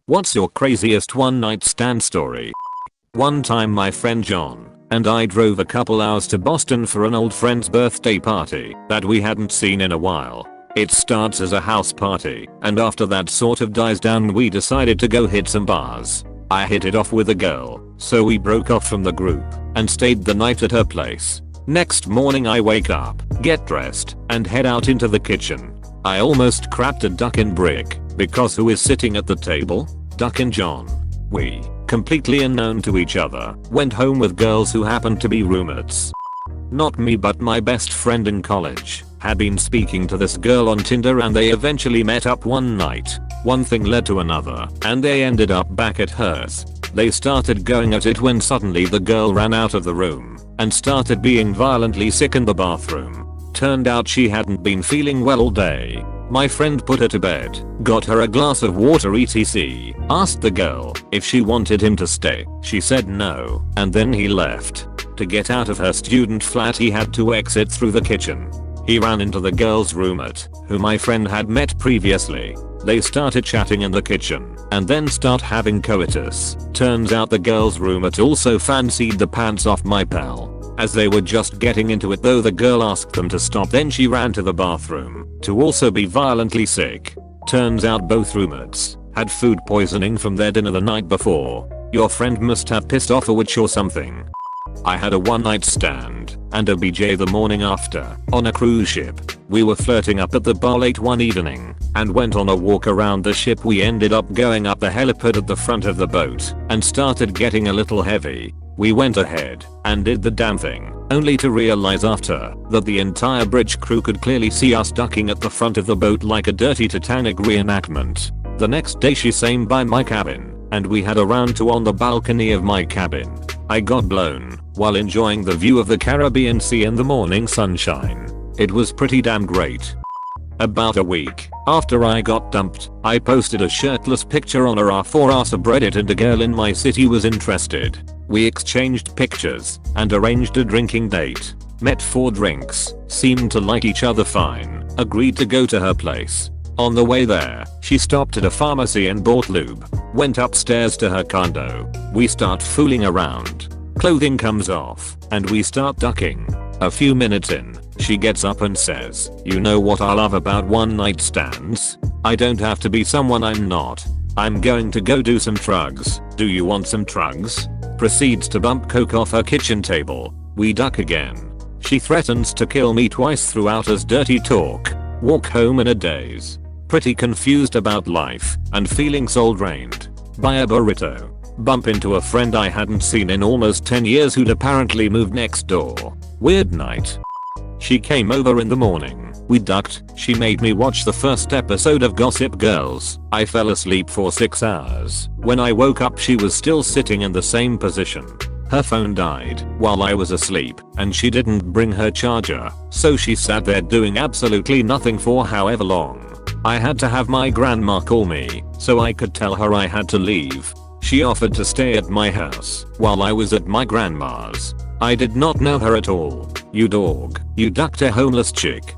What's your craziest one night stand story? One time my friend John and I drove a couple hours to Boston for an old friend's birthday party that we hadn't seen in a while. It starts as a house party and after that sort of dies down we decided to go hit some bars. I hit it off with a girl, so we broke off from the group and stayed the night at her place. Next morning I wake up, get dressed, and head out into the kitchen. I almost cracked a duck in brick because who is sitting at the table? Duck and John. We, completely unknown to each other, went home with girls who happened to be roommates. Not me but my best friend in college had been speaking to this girl on Tinder and they eventually met up one night. One thing led to another and they ended up back at hers. They started going at it when suddenly the girl ran out of the room and started being violently sick in the bathroom. Turned out she hadn't been feeling well all day. My friend put her to bed, got her a glass of water etc. Asked the girl if she wanted him to stay. She said no, and then he left. To get out of her student flat he had to exit through the kitchen. He ran into the girl's roommate, who my friend had met previously. They started chatting in the kitchen, and then start having coitus. Turns out the girl's roommate also fancied the pants off my pal. As they were just getting into it though the girl asked them to stop then she ran to the bathroom to also be violently sick. Turns out both roommates had food poisoning from their dinner the night before. Your friend must have pissed off a witch or something. I had a one night stand and a BJ the morning after on a cruise ship. We were flirting up at the bar late one evening and went on a walk around the ship. We ended up going up the helipad at the front of the boat and started getting a little heavy. We went ahead and did the damn thing, only to realize after that the entire bridge crew could clearly see us ducking at the front of the boat like a dirty Titanic reenactment. The next day she came by my cabin and we had a round two on the balcony of my cabin. I got blown while enjoying the view of the Caribbean Sea in the morning sunshine. It was pretty damn great. About a week after I got dumped, I posted a shirtless picture on a R4R subreddit and a girl in my city was interested. We exchanged pictures and arranged a drinking date. Met for drinks, seemed to like each other fine, agreed to go to her place. On the way there, she stopped at a pharmacy and bought lube. Went upstairs to her condo. We start fooling around. Clothing comes off and we start ducking. A few minutes in, she gets up and says, "You know what I love about one night stands? I don't have to be someone I'm not. I'm going to go do some drugs. Do you want some drugs?" Proceeds to bump coke off her kitchen table. We duck again. She threatens to kill me twice throughout as dirty talk. Walk home in a daze. Pretty confused about life and feeling soul drained. Buy a burrito. Bump into a friend I hadn't seen in almost 10 years who'd apparently moved next door. Weird night. She came over in the morning. We ducked. She made me watch the first episode of Gossip Girls. I fell asleep for 6 hours. When I woke up she was still sitting in the same position. Her phone died while I was asleep and she didn't bring her charger, so she sat there doing absolutely nothing for however long. I had to have my grandma call me so I could tell her I had to leave. She offered to stay at my house while I was at my grandma's. I did not know her at all. You dog. You ducked a homeless chick.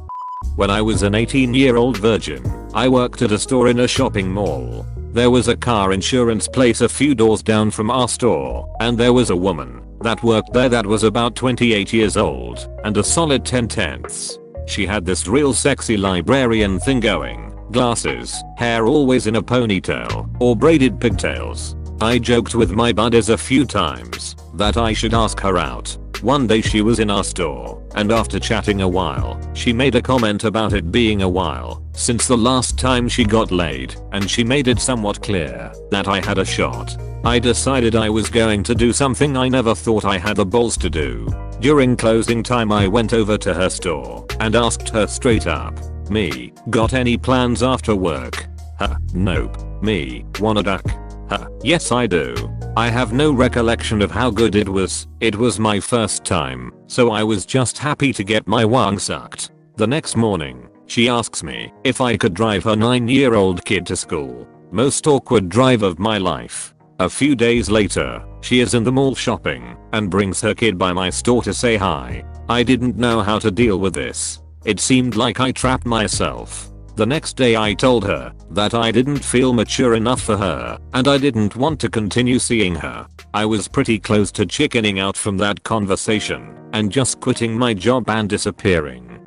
When I was an 18-year-old virgin, I worked at a store in a shopping mall. There was a car insurance place a few doors down from our store, and there was a woman that worked there that was about 28 years old and a solid 10/10. She had this real sexy librarian thing going. Glasses, hair always in a ponytail or braided pigtails. I joked with my buddies a few times that I should ask her out. One day she was in our store, and after chatting a while, she made a comment about it being a while since the last time she got laid, and she made it somewhat clear that I had a shot. I decided I was going to do something I never thought I had the balls to do. During closing time I went over to her store and asked her straight up, "Me, got any plans after work?" Huh, nope. Me, wanna duck? Huh, yes I do. I have no recollection of how good it was. It was my first time, so I was just happy to get my wang sucked. The next morning, she asks me if I could drive her 9-year-old kid to school. Most awkward drive of my life. A few days later, she is in the mall shopping and brings her kid by my store to say hi. I didn't know how to deal with this. It seemed like I trapped myself. The next day I told her that I didn't feel mature enough for her and I didn't want to continue seeing her. I was pretty close to chickening out from that conversation and just quitting my job and disappearing.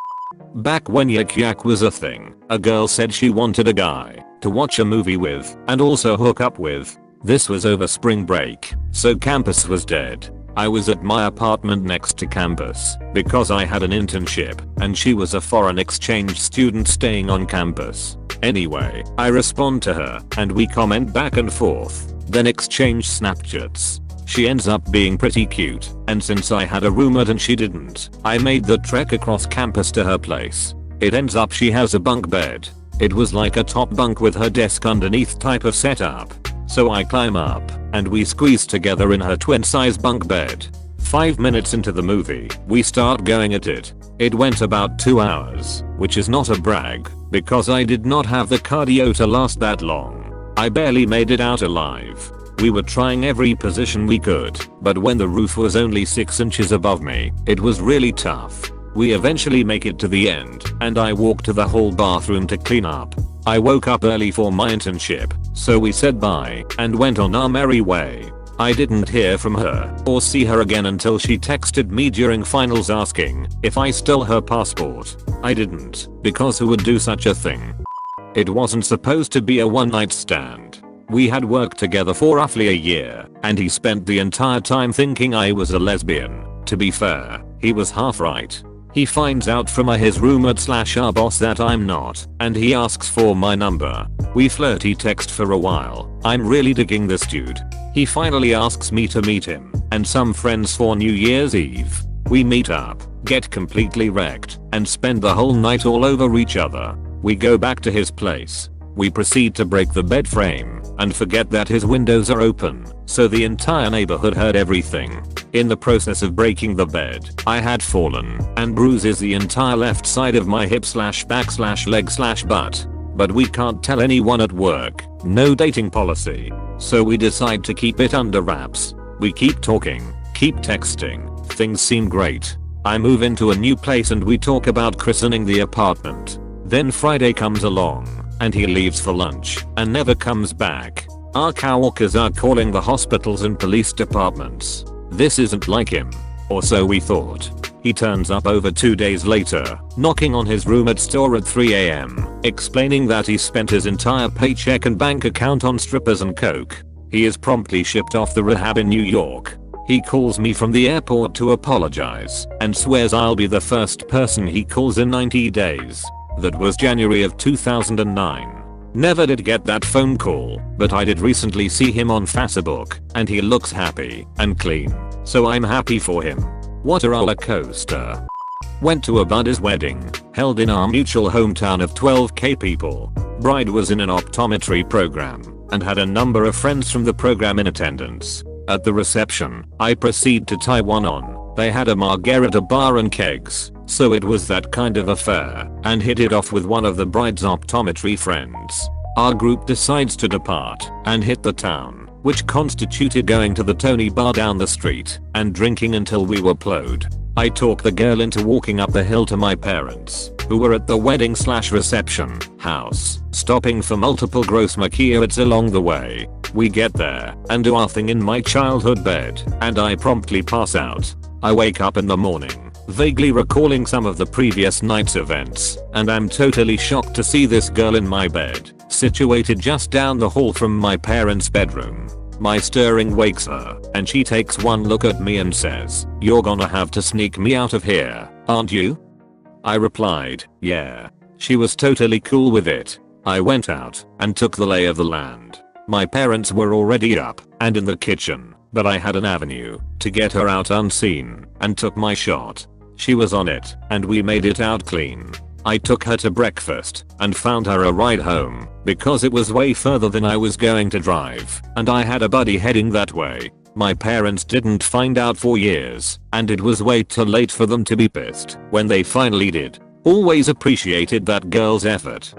Back when Yak Yak was a thing, a girl said she wanted a guy to watch a movie with and also hook up with. This was over spring break, so campus was dead. I was at my apartment next to campus because I had an internship and she was a foreign exchange student staying on campus. Anyway, I respond to her and we comment back and forth, then exchange Snapchats. She ends up being pretty cute, and since I had a roommate and she didn't, I made the trek across campus to her place. It ends up she has a bunk bed. It was like a top bunk with her desk underneath type of setup. So I climb up and we squeeze together in her twin size bunk bed. 5 minutes into the movie, we start going at it. It went about 2 hours, which is not a brag because I did not have the cardio to last that long. I barely made it out alive. We were trying every position we could, but when the roof was only 6 inches above me, it was really tough. We eventually make it to the end, and I walk to the whole bathroom to clean up. I woke up early for my internship, so we said bye and went on our merry way. I didn't hear from her or see her again until she texted me during finals asking if I stole her passport. I didn't, because who would do such a thing? It wasn't supposed to be a one night stand. We had worked together for roughly a year, and he spent the entire time thinking I was a lesbian. To be fair, he was half right. He finds out from his roommate / our boss that I'm not, and he asks for my number. We flirty text for a while. I'm really digging this dude. He finally asks me to meet him and some friends for New Year's Eve. We meet up, get completely wrecked, and spend the whole night all over each other. We go back to his place. We proceed to break the bed frame and forget that his windows are open, so the entire neighborhood heard everything. In the process of breaking the bed, I had fallen and bruises the entire left side of my hip / back / leg / butt. But we can't tell anyone at work, no dating policy. So we decide to keep it under wraps. We keep talking, keep texting, things seem great. I move into a new place and we talk about christening the apartment. Then Friday comes along, and he leaves for lunch and never comes back. Our coworkers are calling the hospitals and police departments. This isn't like him. Or so we thought. He turns up over 2 days later, knocking on his roommate's door at 3 AM, explaining that he spent his entire paycheck and bank account on strippers and coke. He is promptly shipped off the rehab in New York. He calls me from the airport to apologize and swears I'll be the first person he calls in 90 days. That was January of 2009. Never did get that phone call, but I did recently see him on Facebook, and he looks happy and clean, so I'm happy for him. What a roller coaster. Went to a buddy's wedding, held in our mutual hometown of 12k people. Bride was in an optometry program, and had a number of friends from the program in attendance. At the reception, I proceed to tie one on. They had a margarita bar and kegs, so it was that kind of affair, and hit it off with one of the bride's optometry friends. Our group decides to depart and hit the town, which constituted going to the Tony bar down the street and drinking until we were plowed. I talk the girl into walking up the hill to my parents, who were at the wedding / reception house, stopping for multiple gross maquiates along the way. We get there and do our thing in my childhood bed, and I promptly pass out. I wake up in the morning, vaguely recalling some of the previous night's events, and I'm totally shocked to see this girl in my bed, situated just down the hall from my parents' bedroom. My stirring wakes her, and she takes one look at me and says, "You're gonna have to sneak me out of here, aren't you?" I replied, "Yeah." She was totally cool with it. I went out and took the lay of the land. My parents were already up and in the kitchen, but I had an avenue to get her out unseen and took my shot. She was on it, and we made it out clean. I took her to breakfast and found her a ride home because it was way further than I was going to drive, and I had a buddy heading that way. My parents didn't find out for years, and it was way too late for them to be pissed when they finally did. Always appreciated that girl's effort.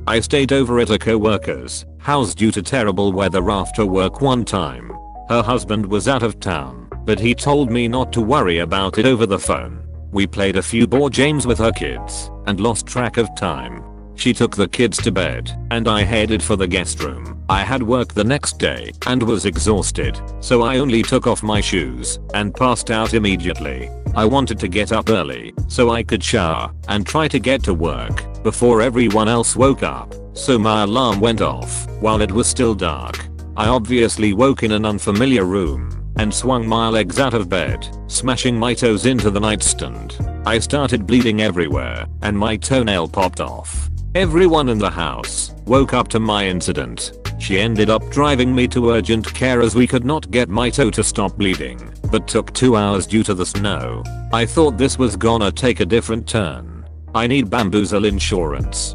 I stayed over at a coworker's house due to terrible weather after work one time. Her husband was out of town, but he told me not to worry about it over the phone. We played a few board games with her kids and lost track of time. She took the kids to bed, and I headed for the guest room. I had work the next day and was exhausted, so I only took off my shoes and passed out immediately. I wanted to get up early so I could shower and try to get to work before everyone else woke up, so my alarm went off while it was still dark. I obviously woke in an unfamiliar room and swung my legs out of bed, smashing my toes into the nightstand. I started bleeding everywhere and my toenail popped off. Everyone in the house woke up to my incident. She ended up driving me to urgent care as we could not get my toe to stop bleeding, but took 2 hours due to the snow. I thought this was gonna take a different turn. I need bamboozle insurance.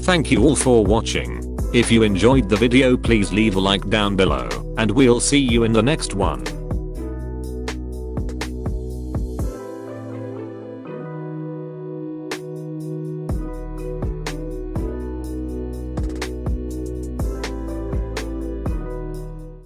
Thank you all for watching. If you enjoyed the video, please leave a like down below, and we'll see you in the next one.